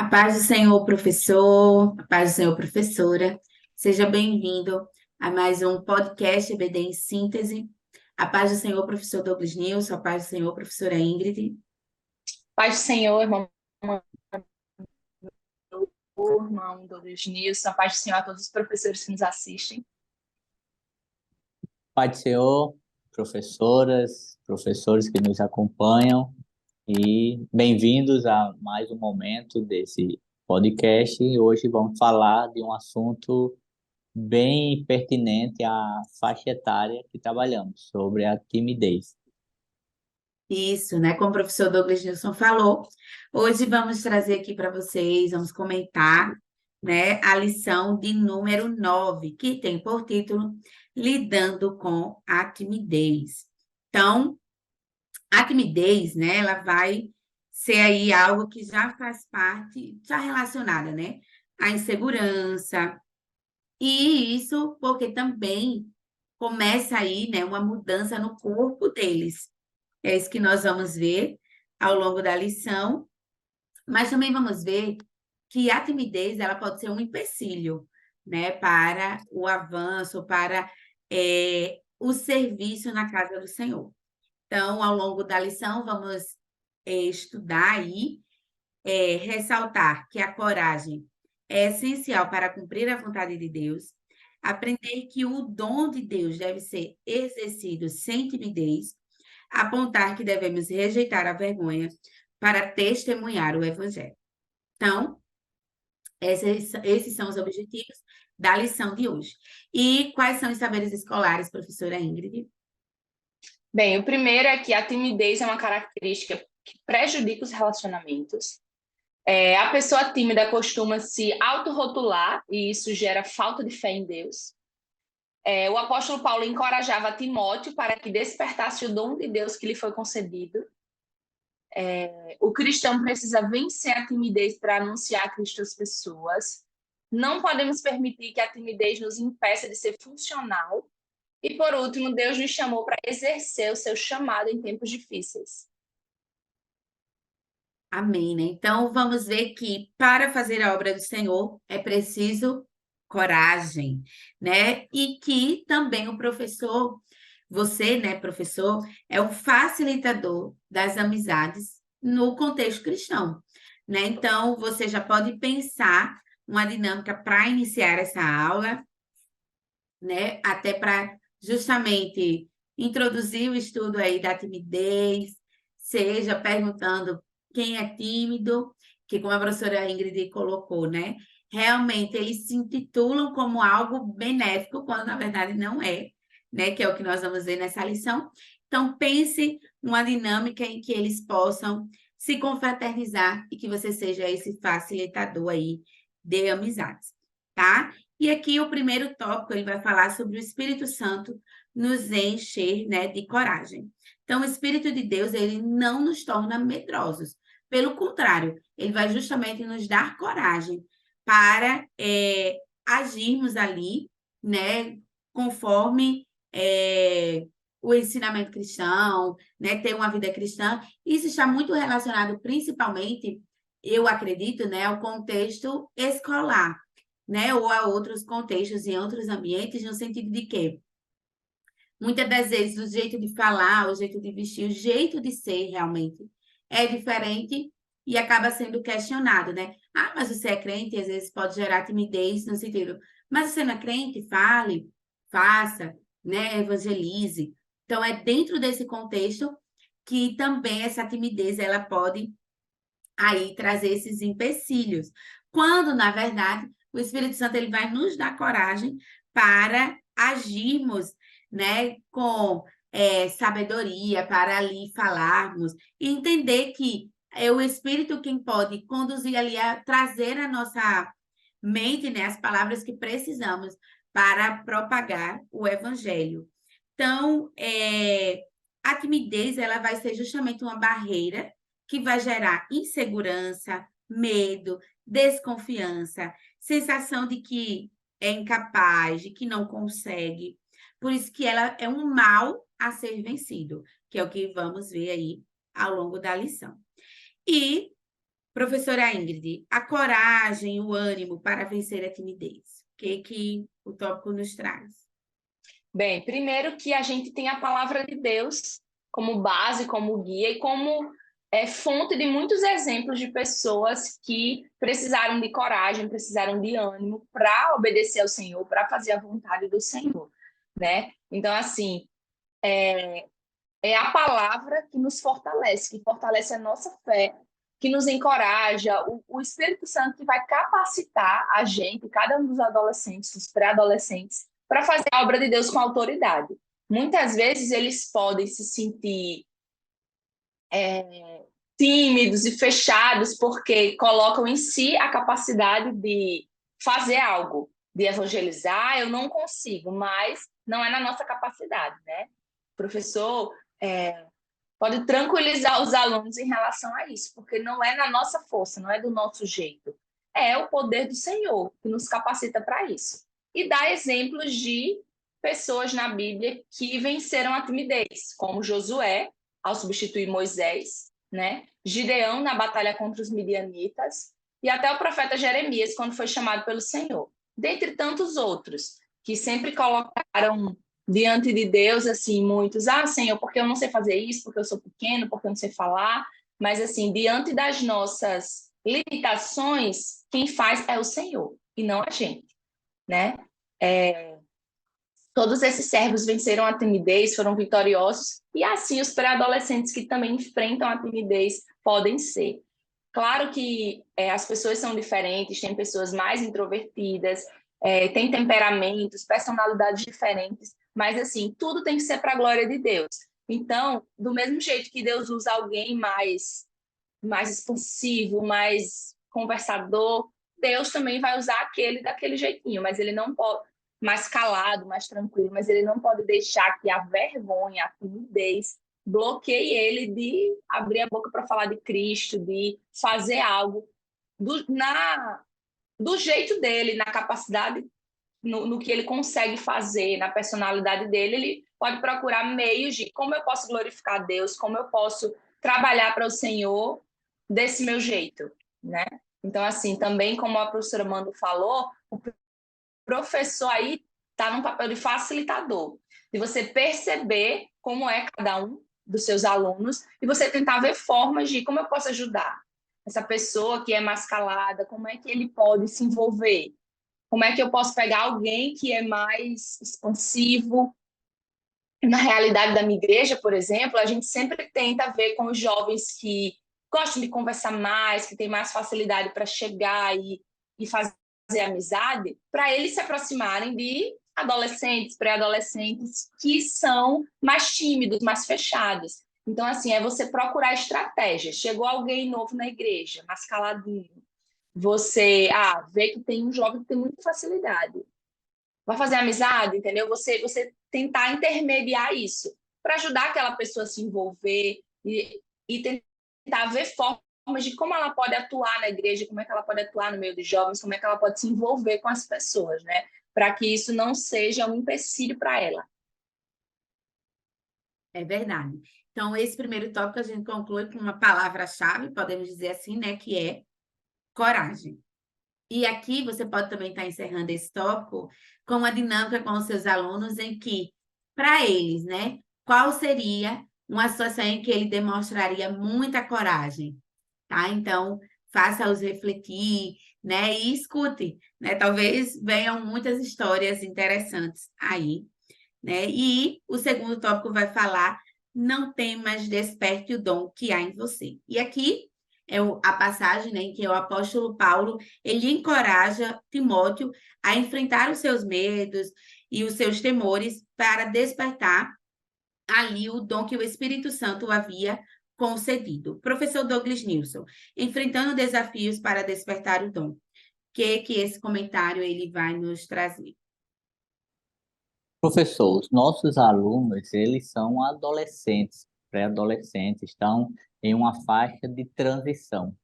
A paz do Senhor, professor, a paz do Senhor, professora. Seja bem-vindo a mais um podcast EBD em Síntese. A paz do Senhor, professor Douglas Nilson, a paz do Senhor, professora Ingrid. Paz do Senhor, irmão Douglas Nilson, a paz do Senhor a todos os professores que nos assistem. Pai do Senhor, professoras, professores que nos acompanham e bem-vindos a mais um momento desse podcast. E hoje vamos falar de um assunto bem pertinente à faixa etária que trabalhamos, sobre a timidez. Isso, né? Como o professor Douglas Nilson falou, hoje vamos trazer aqui para vocês, vamos comentar, né, a lição de número 9, que tem por título Lidando com a Timidez. Então, a timidez, né, ela vai ser aí algo que já faz parte, já relacionada, né, à insegurança, e isso porque também começa aí, né, uma mudança no corpo deles. É isso que nós vamos ver ao longo da lição, mas também vamos ver que a timidez, ela pode ser um empecilho, né, para o avanço, para o serviço na casa do Senhor. Então, ao longo da lição, vamos estudar aí, ressaltar que a coragem é essencial para cumprir a vontade de Deus, aprender que o dom de Deus deve ser exercido sem timidez, apontar que devemos rejeitar a vergonha para testemunhar o Evangelho. Então, esses são os objetivos da lição de hoje. E quais são os saberes escolares, professora Ingrid? Bem, o primeiro é que a timidez é uma característica que prejudica os relacionamentos. A pessoa tímida costuma se autorrotular e isso gera falta de fé em Deus. O apóstolo Paulo encorajava Timóteo para que despertasse o dom de Deus que lhe foi concedido. O cristão precisa vencer a timidez para anunciar Cristo às pessoas. Não podemos permitir que a timidez nos impeça de ser funcional. E, por último, Deus nos chamou para exercer o seu chamado em tempos difíceis. Amém, né? Então, vamos ver que para fazer a obra do Senhor é preciso coragem, né? E que também o professor, você, né, professor, é um facilitador das amizades no contexto cristão, né? Então, você já pode pensar uma dinâmica para iniciar essa aula, né? Até para justamente introduzir o estudo aí da timidez, seja perguntando quem é tímido, que como a professora Ingrid colocou, né? Realmente eles se intitulam como algo benéfico, quando na verdade não é, né? Que é o que nós vamos ver nessa lição. Então, pense numa dinâmica em que eles possam se confraternizar e que você seja esse facilitador aí de amizades, tá? E aqui o primeiro tópico, ele vai falar sobre o Espírito Santo nos encher, né, de coragem. Então, o Espírito de Deus, ele não nos torna medrosos. Pelo contrário, ele vai justamente nos dar coragem para agirmos ali, né, conforme o ensinamento cristão, né, ter uma vida cristã. Isso está muito relacionado, principalmente, eu acredito, né, ao contexto escolar, né, ou a outros contextos e outros ambientes, no sentido de que muitas das vezes o jeito de falar, o jeito de vestir, o jeito de ser realmente é diferente e acaba sendo questionado, né? Ah, mas você é crente e às vezes pode gerar timidez no sentido, mas você não é crente? Fale, faça, né? Evangelize. Então, é dentro desse contexto que também essa timidez ela pode aí trazer esses empecilhos. Quando, na verdade, o Espírito Santo ele vai nos dar coragem para agirmos, né, com sabedoria, para ali falarmos e entender que é o Espírito quem pode conduzir ali a trazer a nossa mente, né, as palavras que precisamos para propagar o Evangelho. Então, a timidez ela vai ser justamente uma barreira que vai gerar insegurança, medo, desconfiança, sensação de que é incapaz, de que não consegue. Por isso que ela é um mal a ser vencido, que é o que vamos ver aí ao longo da lição. E Professora Ingrid, a coragem, o ânimo para vencer a timidez. O que o tópico nos traz? Bem, primeiro que a gente tem a palavra de Deus como base, como guia e como fonte de muitos exemplos de pessoas que precisaram de coragem, precisaram de ânimo para obedecer ao Senhor, para fazer a vontade do Senhor, né? Então, assim, é a palavra que nos fortalece, que fortalece a nossa fé, que nos encoraja, o Espírito Santo que vai capacitar a gente, cada um dos adolescentes, dos pré-adolescentes, para fazer a obra de Deus com autoridade. Muitas vezes eles podem se sentir tímidos e fechados porque colocam em si a capacidade de fazer algo, de evangelizar. Eu não consigo, mas não é na nossa capacidade, né? O professor pode tranquilizar os alunos em relação a isso, porque não é na nossa força, não é do nosso jeito. É o poder do Senhor que nos capacita para isso. E dá exemplos de pessoas na Bíblia que venceram a timidez, como Josué, ao substituir Moisés, né? Gideão na batalha contra os midianitas, e até o profeta Jeremias, quando foi chamado pelo Senhor. Dentre tantos outros, que sempre colocaram diante de Deus, assim, muitos, Senhor, porque eu não sei fazer isso, porque eu sou pequeno, porque eu não sei falar, mas, assim, diante das nossas limitações, quem faz é o Senhor, e não a gente, né? Todos esses servos venceram a timidez, foram vitoriosos, e assim os pré-adolescentes que também enfrentam a timidez podem ser. Claro que as pessoas são diferentes, tem pessoas mais introvertidas, tem temperamentos, personalidades diferentes, mas assim, tudo tem que ser para a glória de Deus. Então, do mesmo jeito que Deus usa alguém mais expansivo, mais conversador, Deus também vai usar aquele daquele jeitinho, mas ele não pode, mais calado, mais tranquilo, mas ele não pode deixar que a vergonha, a timidez bloqueie ele de abrir a boca para falar de Cristo, de fazer algo do jeito dele, na capacidade, no que ele consegue fazer, na personalidade dele. Ele pode procurar meios de como eu posso glorificar Deus, como eu posso trabalhar para o Senhor desse meu jeito, né? Então, assim, também como a professora Mando falou, o professor aí está num papel de facilitador, de você perceber como é cada um dos seus alunos e você tentar ver formas de como eu posso ajudar essa pessoa que é mais calada, como é que ele pode se envolver, como é que eu posso pegar alguém que é mais expansivo. Na realidade da minha igreja, por exemplo, a gente sempre tenta ver com os jovens que gostam de conversar mais, que têm mais facilidade para chegar e fazer amizade, para eles se aproximarem de adolescentes, pré-adolescentes que são mais tímidos, mais fechados. Então, assim, é você procurar estratégias. Chegou alguém novo na igreja, mais caladinho. Você vê que tem um jovem que tem muita facilidade. Vai fazer amizade, entendeu? Você tentar intermediar isso para ajudar aquela pessoa a se envolver e tentar ver formas de como ela pode atuar na igreja, como é que ela pode atuar no meio dos jovens, como é que ela pode se envolver com as pessoas, né? Para que isso não seja um empecilho para ela. É verdade. Então, esse primeiro tópico a gente conclui com uma palavra-chave, podemos dizer assim, né, que é coragem. E aqui você pode também estar encerrando esse tópico com uma dinâmica com os seus alunos em que, para eles, né, qual seria uma situação em que ele demonstraria muita coragem, tá? Então, faça-os refletir, né, e escute, né? Talvez venham muitas histórias interessantes aí, né? E o segundo tópico vai falar: não temas, desperte o dom que há em você. E aqui é a passagem, né, em que o apóstolo Paulo ele encoraja Timóteo a enfrentar os seus medos e os seus temores para despertar ali o dom que o Espírito Santo havia concedido. Professor Douglas Nilson, enfrentando desafios para despertar o dom. Que esse comentário ele vai nos trazer? Professor, os nossos alunos, eles são adolescentes, pré-adolescentes, estão em uma faixa de transição.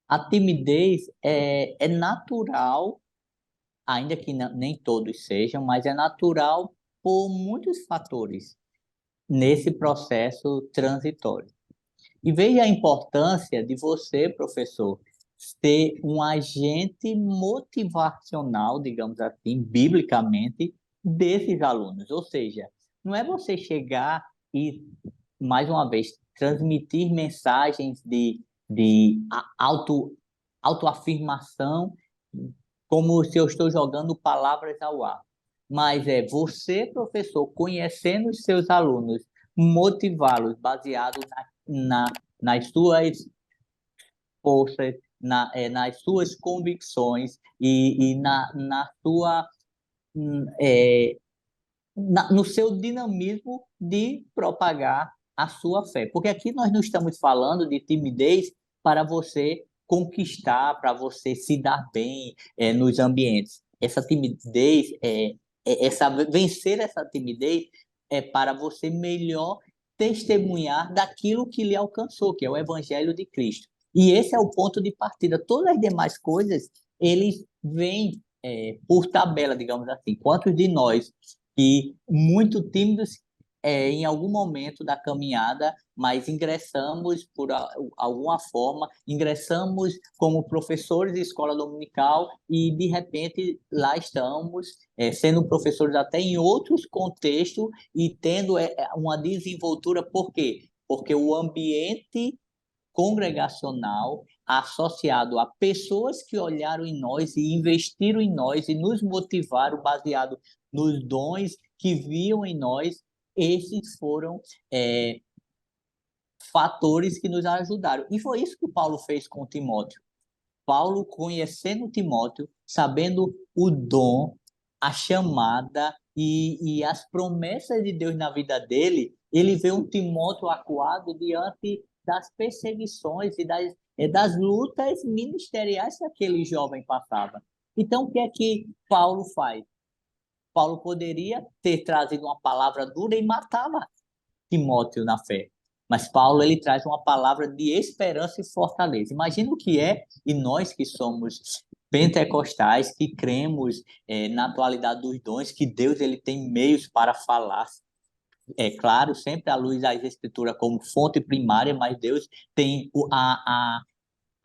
A timidez é natural, ainda que nem todos sejam, mas é natural por muitos fatores nesse processo transitório. E veja a importância de você, professor, ser um agente motivacional, digamos assim, biblicamente, desses alunos. Ou seja, não é você chegar e, mais uma vez, transmitir mensagens de autoafirmação, como se eu estou jogando palavras ao ar. Mas é você, professor, conhecendo os seus alunos, motivá-los baseado nas suas forças, nas suas convicções e é, no seu dinamismo de propagar a sua fé. Porque aqui nós não estamos falando de timidez para você conquistar, para você se dar bem nos ambientes. Essa timidez, vencer essa timidez é para você melhor testemunhar daquilo que lhe alcançou, que é o Evangelho de Cristo. E esse é o ponto de partida. Todas as demais coisas, eles vêm por tabela, digamos assim. Quantos de nós que muito tímidos em algum momento da caminhada, mas ingressamos por alguma forma, ingressamos como professores de escola dominical e de repente lá estamos sendo professores até em outros contextos e tendo uma desenvoltura. Por quê? Porque o ambiente congregacional associado a pessoas que olharam em nós e investiram em nós e nos motivaram baseado nos dons que viam em nós, esses foram fatores que nos ajudaram. E foi isso que Paulo fez com Timóteo. Paulo, conhecendo Timóteo, sabendo o dom, a chamada e as promessas de Deus na vida dele, ele vê um Timóteo acuado diante das perseguições e das lutas ministeriais que aquele jovem passava. Então, o que é que Paulo faz? Paulo poderia ter trazido uma palavra dura e matava Timóteo na fé. Mas Paulo ele traz uma palavra de esperança e fortaleza. Imagina o que é, e nós que somos pentecostais, que cremos na atualidade dos dons, que Deus ele tem meios para falar. É claro, sempre à luz das Escrituras como fonte primária, mas Deus tem a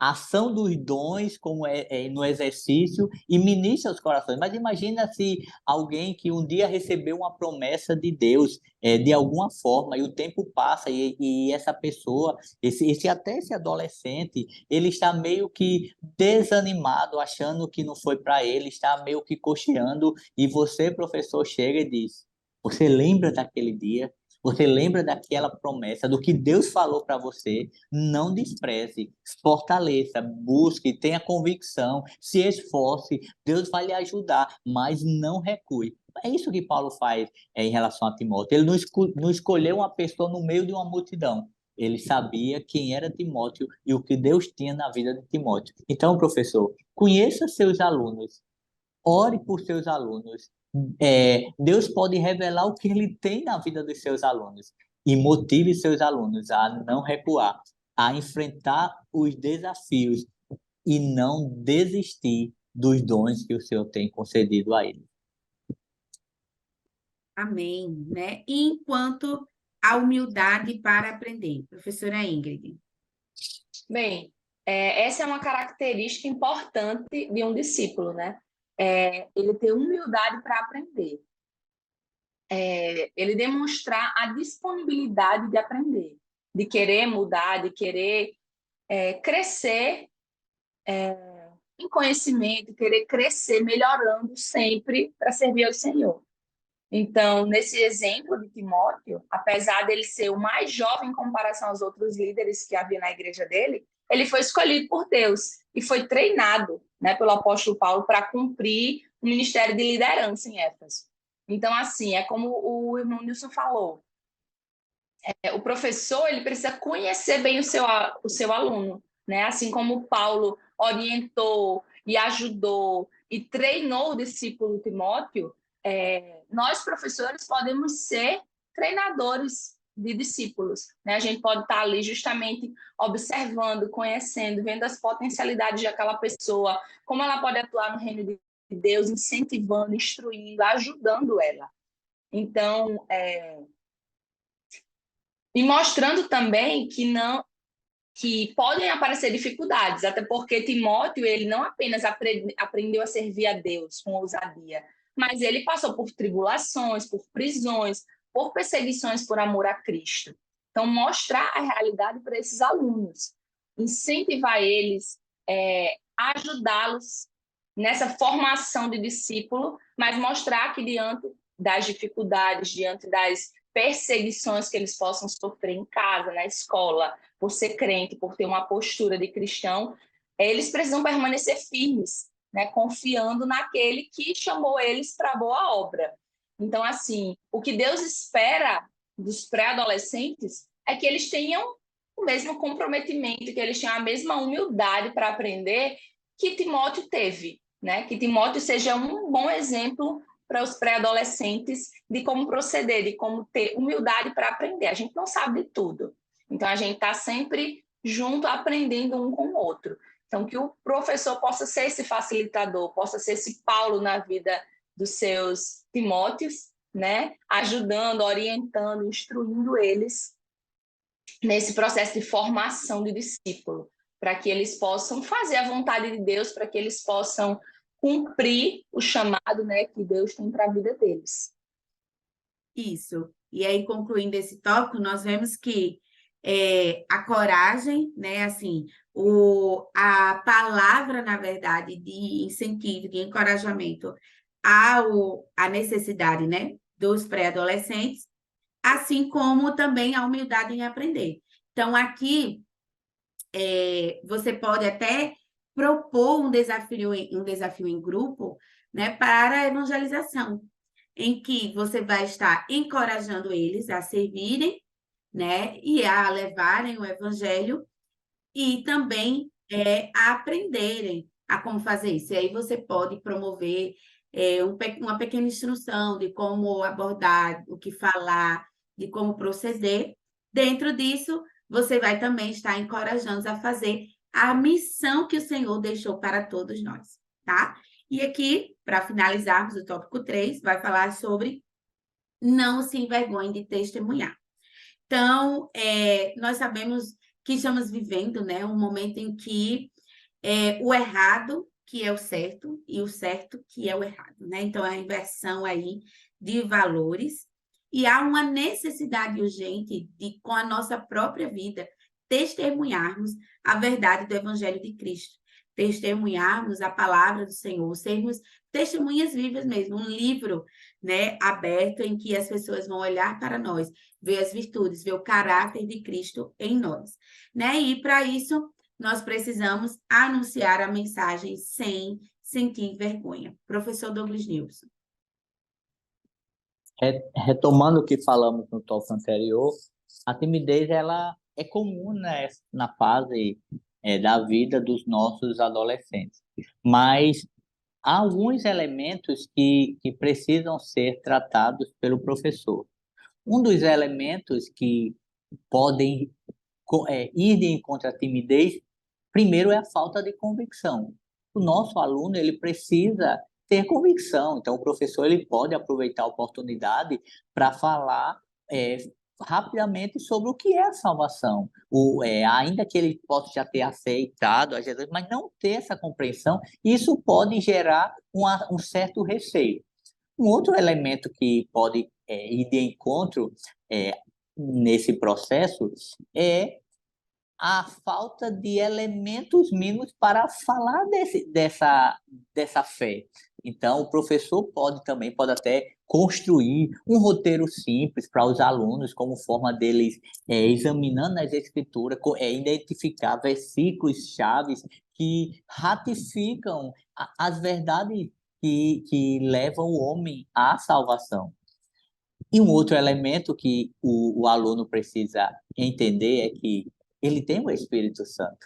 ação dos dons como no exercício e ministra os corações. Mas imagina se alguém que um dia recebeu uma promessa de Deus de alguma forma e o tempo passa e essa pessoa, até esse adolescente, ele está meio que desanimado, achando que não foi para ele, está meio que cocheando e você, professor, chega e diz: você lembra daquele dia? Você lembra daquela promessa, do que Deus falou para você? Não despreze, fortaleça, busque, tenha convicção, se esforce, Deus vai lhe ajudar, mas não recue. É isso que Paulo faz em relação a Timóteo. Ele não escolheu uma pessoa no meio de uma multidão. Ele sabia quem era Timóteo e o que Deus tinha na vida de Timóteo. Então, professor, conheça seus alunos, ore por seus alunos. Deus pode revelar o que ele tem na vida dos seus alunos e motive seus alunos a não recuar, a enfrentar os desafios e não desistir dos dons que o Senhor tem concedido a eles. Amém, né? E enquanto a humildade para aprender, professora Ingrid. Bem, essa é uma característica importante de um discípulo, né? Ele ter humildade para aprender. Ele demonstrar a disponibilidade de aprender, de querer mudar, de querer crescer em conhecimento, querer crescer melhorando sempre para servir ao Senhor. Então, nesse exemplo de Timóteo, apesar dele ser o mais jovem em comparação aos outros líderes que havia na igreja dele, ele foi escolhido por Deus e foi treinado, né, pelo apóstolo Paulo para cumprir o ministério de liderança em Éfeso. Então, assim, é como o irmão Nilson falou, o professor ele precisa conhecer bem o seu aluno, né? Assim como Paulo orientou e ajudou e treinou o discípulo Timóteo, nós, professores, podemos ser treinadores de discípulos, né? A gente pode estar ali justamente observando, conhecendo, vendo as potencialidades daquela pessoa, como ela pode atuar no reino de Deus, incentivando, instruindo, ajudando ela. Então, e mostrando também que não que podem aparecer dificuldades, até porque Timóteo, ele não apenas aprendeu a servir a Deus com ousadia, mas ele passou por tribulações, por prisões, por perseguições por amor a Cristo. Então, mostrar a realidade para esses alunos, incentivar eles, ajudá-los nessa formação de discípulo, mas mostrar que diante das dificuldades, diante das perseguições que eles possam sofrer em casa, na escola, por ser crente, por ter uma postura de cristão, eles precisam permanecer firmes, né, confiando naquele que chamou eles para a boa obra. Então, assim, o que Deus espera dos pré-adolescentes é que eles tenham o mesmo comprometimento, que eles tenham a mesma humildade para aprender que Timóteo teve, né? Que Timóteo seja um bom exemplo para os pré-adolescentes de como proceder, de como ter humildade para aprender. A gente não sabe de tudo, então a gente está sempre junto, aprendendo um com o outro. Então, que o professor possa ser esse facilitador, possa ser esse Paulo na vida dos seus Timóteos, né? Ajudando, orientando, instruindo eles nesse processo de formação de discípulo, para que eles possam fazer a vontade de Deus, para que eles possam cumprir o chamado, né, que Deus tem para a vida deles. Isso. E aí, concluindo esse tópico, nós vemos que a coragem, né, assim, a palavra, na verdade, de incentivo, de encorajamento à necessidade, né, dos pré-adolescentes, assim como também a humildade em aprender. Então, aqui, você pode até propor um desafio em grupo, né, para a evangelização, em que você vai estar encorajando eles a servirem, né, e a levarem o evangelho e também a aprenderem a como fazer isso. E aí você pode promover uma pequena instrução de como abordar, o que falar, de como proceder. Dentro disso, você vai também estar encorajando a fazer a missão que o Senhor deixou para todos nós, tá? E aqui, para finalizarmos o tópico 3, vai falar sobre não se envergonhe de testemunhar. Então, nós sabemos que estamos vivendo, né, um momento em que o errado, que é o certo, e o certo, que é o errado, né? Então, é a inversão aí de valores. E há uma necessidade urgente de, com a nossa própria vida, testemunharmos a verdade do Evangelho de Cristo, testemunharmos a palavra do Senhor, sermos testemunhas vivas mesmo, um livro, né, aberto em que as pessoas vão olhar para nós, ver as virtudes, ver o caráter de Cristo em nós, né? E para isso nós precisamos anunciar a mensagem sem sentir vergonha. Professor Douglas Nilson. Retomando o que falamos no tópico anterior, a timidez ela é comum, né, na fase da vida dos nossos adolescentes, mas há alguns elementos que precisam ser tratados pelo professor. Um dos elementos que podem ir de encontro à timidez, primeiro é a falta de convicção. O nosso aluno ele precisa ter convicção, então o professor ele pode aproveitar a oportunidade para falar rapidamente sobre o que é a salvação, ainda que ele possa já ter aceitado a Jesus, mas não ter essa compreensão, isso pode gerar um certo receio. Um outro elemento que pode ir de encontro nesse processo é a falta de elementos mínimos para falar dessa fé. Então, o professor pode até construir um roteiro simples para os alunos, como forma deles examinando as escrituras, identificar versículos chaves que ratificam as verdades que levam o homem à salvação. E um outro elemento que o aluno precisa entender é que ele tem o Espírito Santo.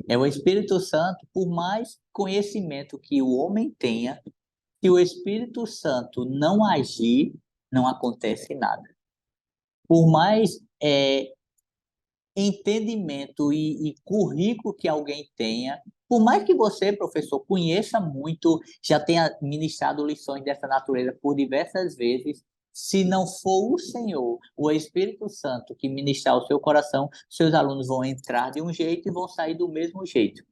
É o Espírito Santo, por mais conhecimento que o homem tenha, se o Espírito Santo não agir, não acontece nada. Por mais entendimento e currículo que alguém tenha, por mais que você, professor, conheça muito, já tenha ministrado lições dessa natureza por diversas vezes, Se não for o Senhor, o Espírito Santo que ministrar o seu coração, seus alunos vão entrar de um jeito e vão sair do mesmo jeito.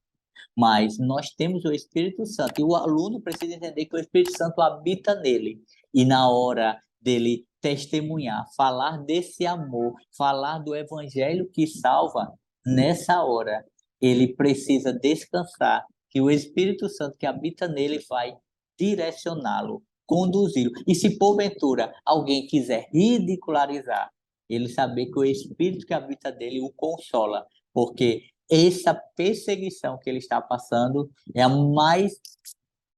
Mas nós temos o Espírito Santo e o aluno precisa entender que o Espírito Santo habita nele. E na hora dele testemunhar, falar desse amor, falar do evangelho que salva, nessa hora ele precisa descansar que o Espírito Santo que habita nele vai direcioná-lo, conduzi-lo. E se porventura alguém quiser ridicularizar, ele saber que o Espírito que habita dele o consola, porque essa perseguição que ele está passando é a mais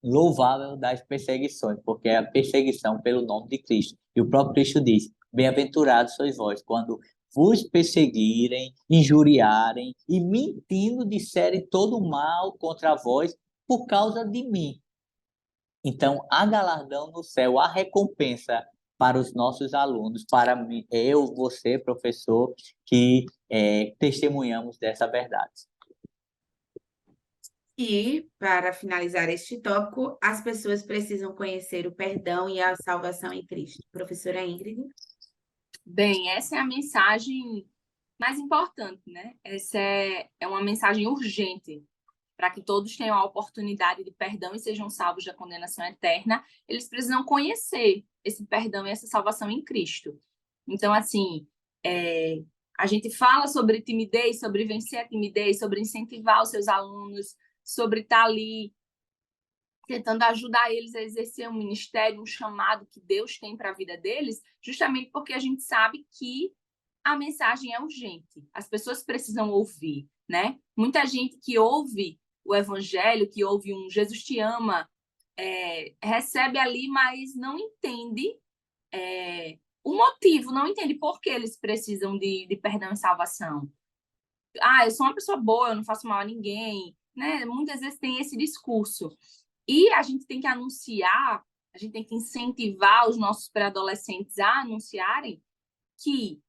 louvável das perseguições, porque é a perseguição pelo nome de Cristo. E o próprio Cristo diz: bem-aventurados sois vós, quando vos perseguirem, injuriarem e mentindo disserem todo mal contra vós por causa de mim. Então, há galardão no céu, há recompensa para os nossos alunos, para mim, eu, você, professor, que testemunhamos dessa verdade. E, para finalizar este tópico, as pessoas precisam conhecer o perdão e a salvação em Cristo. Professora Ingrid? Bem, essa é a mensagem mais importante, né? Essa é uma mensagem urgente para que todos tenham a oportunidade de perdão e sejam salvos da condenação eterna. Eles precisam conhecer esse perdão e essa salvação em Cristo. Então, assim, a gente fala sobre timidez, sobre vencer a timidez, sobre incentivar os seus alunos, sobre estar ali tentando ajudar eles a exercer um ministério, um chamado que Deus tem para a vida deles, justamente porque a gente sabe que a mensagem é urgente. As pessoas precisam ouvir, né? Muita gente que ouve o evangelho, que ouve um Jesus te ama, recebe ali, mas não entende o motivo, não entende por que eles precisam de perdão e salvação. Eu sou uma pessoa boa, eu não faço mal a ninguém, né? Muitas vezes tem esse discurso. E a gente tem que anunciar, a gente tem que incentivar os nossos pré-adolescentes a anunciarem que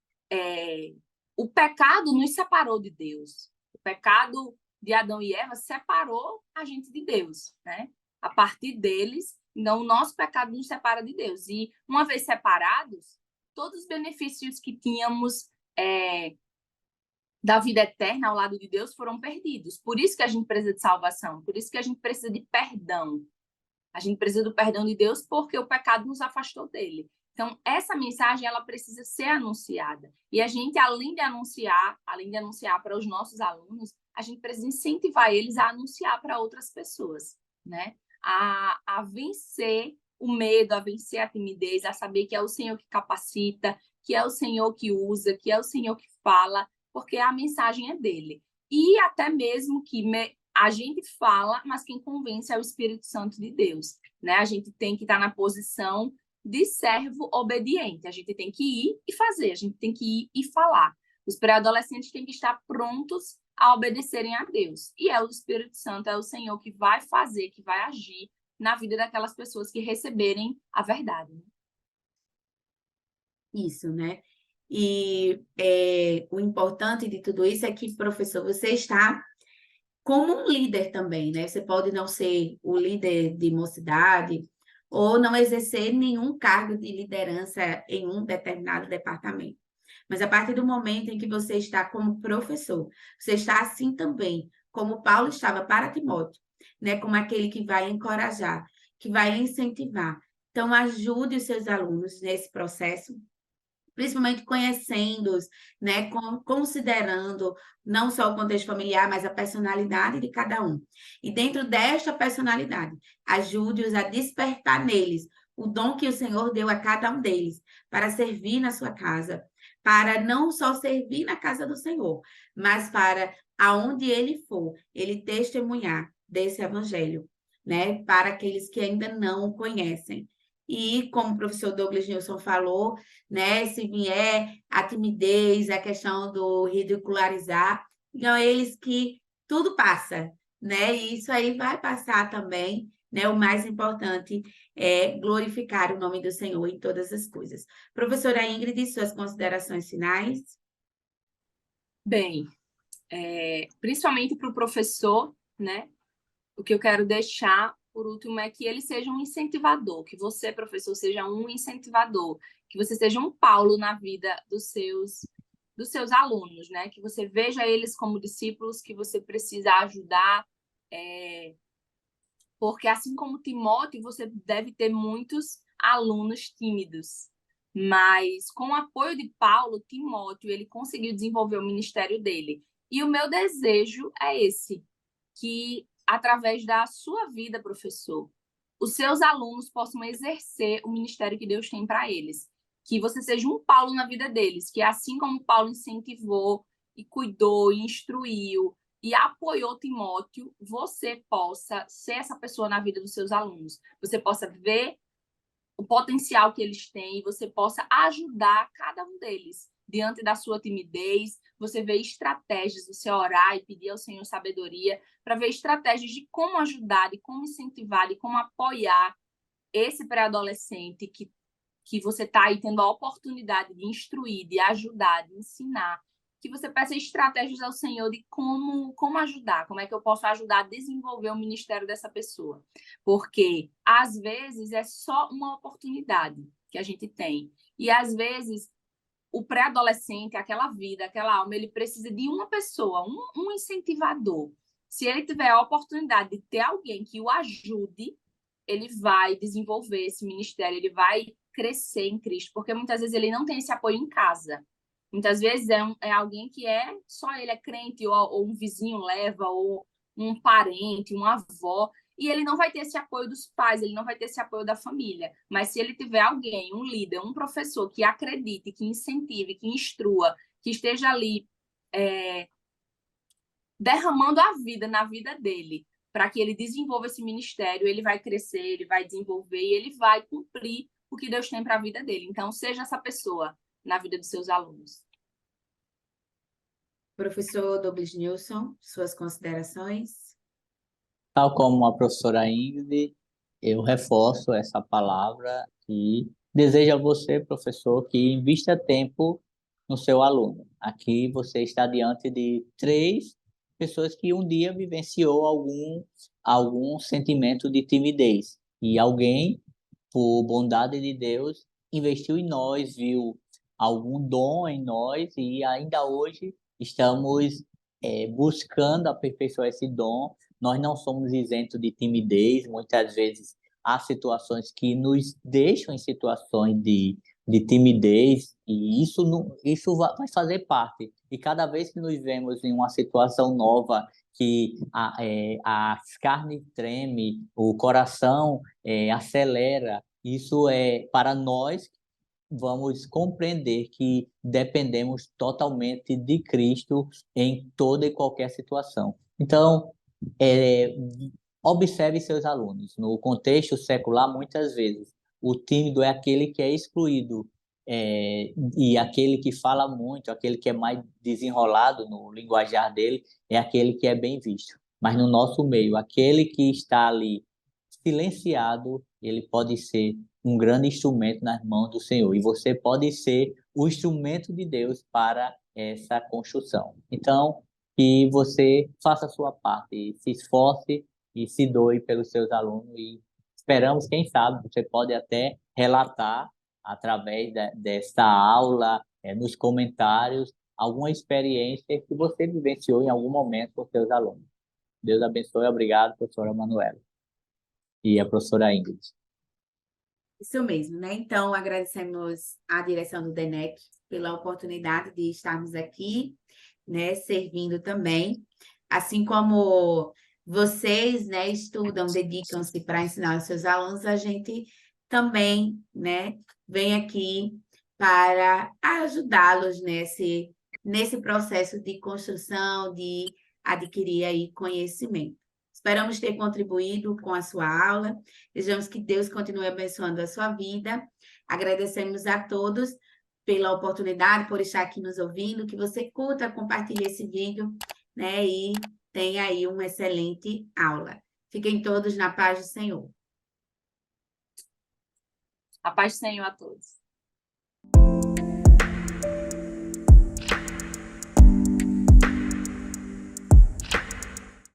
o pecado nos separou de Deus. O pecado de Adão e Eva separou a gente de Deus, né? A partir deles, então o nosso pecado nos separa de Deus. E uma vez separados, todos os benefícios que tínhamos da vida eterna ao lado de Deus foram perdidos. Por isso que a gente precisa de salvação, por isso que a gente precisa de perdão. A gente precisa do perdão de Deus porque o pecado nos afastou dele. Então, essa mensagem ela precisa ser anunciada. E a gente, além de anunciar para os nossos alunos, a gente precisa incentivar eles a anunciar para outras pessoas, né? A vencer o medo, a vencer a timidez, a saber que é o Senhor que capacita, que é o Senhor que usa, que é o Senhor que fala, porque a mensagem é dele. E até mesmo que a gente fala, mas quem convence é o Espírito Santo de Deus, né? A gente tem que estar na posição de servo obediente. A gente tem que ir e fazer, a gente tem que ir e falar. Os pré-adolescentes têm que estar prontos a obedecerem a Deus. E é o Espírito Santo, é o Senhor que vai fazer, que vai agir na vida daquelas pessoas que receberem a verdade. Isso, né? E o importante de tudo isso é que, professor, você está como um líder também, né? Você pode não ser o líder de mocidade ou não exercer nenhum cargo de liderança em um determinado departamento. Mas a partir do momento em que você está como professor, você está assim também, como Paulo estava para Timóteo, né? Como aquele que vai encorajar, que vai incentivar. Então, ajude os seus alunos nesse processo, principalmente conhecendo-os, né, considerando não só o contexto familiar, mas a personalidade de cada um. E dentro desta personalidade, ajude-os a despertar neles o dom que o Senhor deu a cada um deles, para servir na sua casa, para não só servir na casa do Senhor, mas para aonde ele for, ele testemunhar desse evangelho, né, para aqueles que ainda não o conhecem. E, como o professor Douglas Nilson falou, né, se vier a timidez, a questão do ridicularizar, então eles que tudo passa, né? E isso aí vai passar também, né? O mais importante é glorificar o nome do Senhor em todas as coisas. Professora Ingrid, suas considerações finais? Bem, principalmente para o professor, né? O que eu quero deixar por último, é que ele seja um incentivador, que você, professor, seja um incentivador, que você seja um Paulo na vida dos seus alunos, né? Que você veja eles como discípulos que você precisa ajudar, porque assim como Timóteo, você deve ter muitos alunos tímidos. Mas com o apoio de Paulo, Timóteo, ele conseguiu desenvolver o ministério dele. E o meu desejo é esse, que através da sua vida, professor, os seus alunos possam exercer o ministério que Deus tem para eles. Que você seja um Paulo na vida deles, que assim como Paulo incentivou e cuidou e instruiu e apoiou Timóteo, você possa ser essa pessoa na vida dos seus alunos. Você possa ver o potencial que eles têm e você possa ajudar cada um deles. Diante da sua timidez, você vê estratégias, você orar e pedir ao Senhor sabedoria para ver estratégias de como ajudar, de como incentivar, de como apoiar esse pré-adolescente que você está aí tendo a oportunidade de instruir, de ajudar, de ensinar, que você peça estratégias ao Senhor de como ajudar, como é que eu posso ajudar a desenvolver o ministério dessa pessoa. Porque, às vezes, é só uma oportunidade que a gente tem. E, às vezes, o pré-adolescente, aquela vida, aquela alma, ele precisa de uma pessoa, um incentivador. Se ele tiver a oportunidade de ter alguém que o ajude, ele vai desenvolver esse ministério, ele vai crescer em Cristo, porque muitas vezes ele não tem esse apoio em casa. Muitas vezes é alguém que só ele é crente, ou um vizinho leva, ou um parente, uma avó, e ele não vai ter esse apoio dos pais, ele não vai ter esse apoio da família. Mas se ele tiver alguém, um líder, um professor que acredite, que incentive, que instrua, que esteja ali derramando a vida na vida dele, para que ele desenvolva esse ministério, ele vai crescer, ele vai desenvolver e ele vai cumprir o que Deus tem para a vida dele. Então, seja essa pessoa na vida dos seus alunos. Professor Douglas Nilson, suas considerações? Tal como a professora Ingrid, eu reforço essa palavra e desejo a você, professor, que invista tempo no seu aluno. Aqui você está diante de 3 pessoas que um dia vivenciou algum sentimento de timidez. E alguém, por bondade de Deus, investiu em nós, viu algum dom em nós e ainda hoje estamos buscando aperfeiçoar esse dom. Nós não somos isentos de timidez, muitas vezes há situações que nos deixam em situações de timidez, e isso, não, isso vai fazer parte. E cada vez que nos vemos em uma situação nova, que a carne treme, o coração acelera, isso é para nós. Vamos compreender que dependemos totalmente de Cristo em toda e qualquer situação. Então, é, observe seus alunos. No contexto secular, muitas vezes, o tímido é aquele que é excluído, e aquele que fala muito, aquele que é mais desenrolado no linguajar dele, é aquele que é bem visto. Mas no nosso meio, aquele que está ali silenciado, ele pode ser um grande instrumento nas mãos do Senhor. E você pode ser o instrumento de Deus para essa construção. Então, que você faça a sua parte, se esforce e se doe pelos seus alunos. E esperamos, quem sabe, você pode até relatar através desta aula, nos comentários, alguma experiência que você vivenciou em algum momento com seus alunos. Deus abençoe. Obrigado, professora Manuela e a professora Ingrid. Isso mesmo, né? Então, agradecemos à direção do DENEC pela oportunidade de estarmos aqui, né, servindo também. Assim como vocês, né, estudam, dedicam-se para ensinar os seus alunos, a gente também, né, vem aqui para ajudá-los nesse processo de construção, de adquirir aí conhecimento. Esperamos ter contribuído com a sua aula. Desejamos que Deus continue abençoando a sua vida. Agradecemos a todos pela oportunidade, por estar aqui nos ouvindo. Que você curta, compartilhe esse vídeo, né? E tenha aí uma excelente aula. Fiquem todos na paz do Senhor. A paz do Senhor a todos.